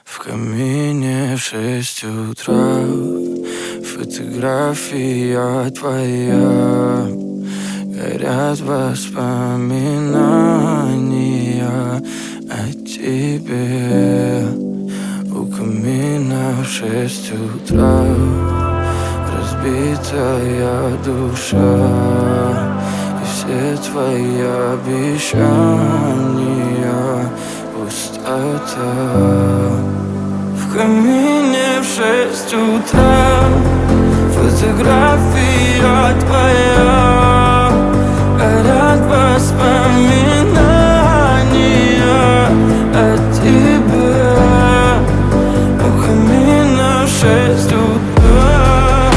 В камине в 6 утра фотография твоя. Горят воспоминания о тебе. У камина в 6 утра разбитая душа. И все твои обещания пустота. В камине в 6 утра фотография твоя. Горят воспоминания о тебе. У камина в 6 утра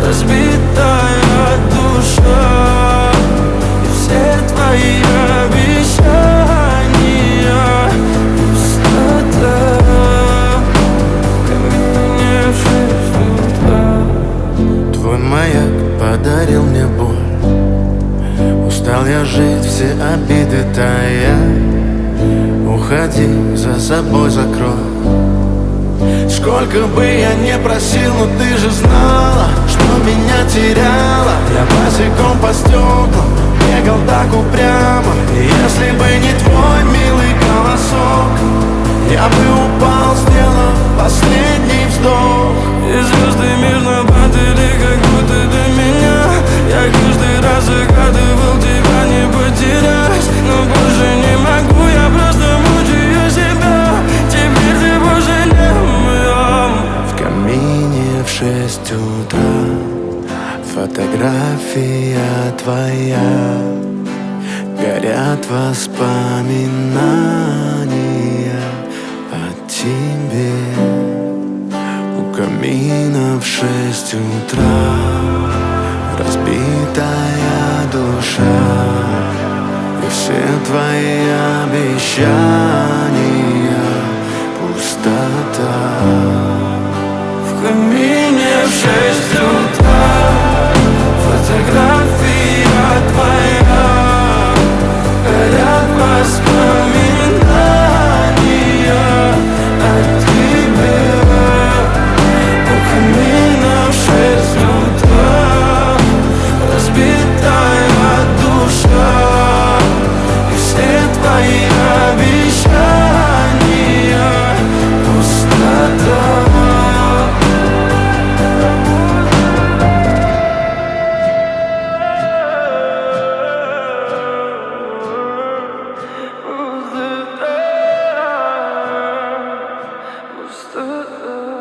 разбитая душа. И все твои обещания пустота. В камине в 6 утра. Твой маяк подарил мне боль. Устал я жить, все обиды тая. Уходи, за собой закрой. Сколько бы я не просил, но ты же знала, что меня теряла. Я босиком по стеклам бегал так упрямо. И если бы не твой милый голосок, я бы упал, сделав последний вздох. И звезды мирно падали, как будто до меня. Я каждый раз загадывал тебя не потерять, но больше не могу, я просто мучаю себя. Теперь ты больше не моя. В камине в 6 утра фотография твоя. Горят воспоминания о тебе. У камина в 6 утра разбитая душа. И все твои обещания пустота. В камине в 6 утра фотография твоя. Горят воспоминания о тебе. У камина в 6 утра разбитая душа. И все твои обещания пустота. Пустота.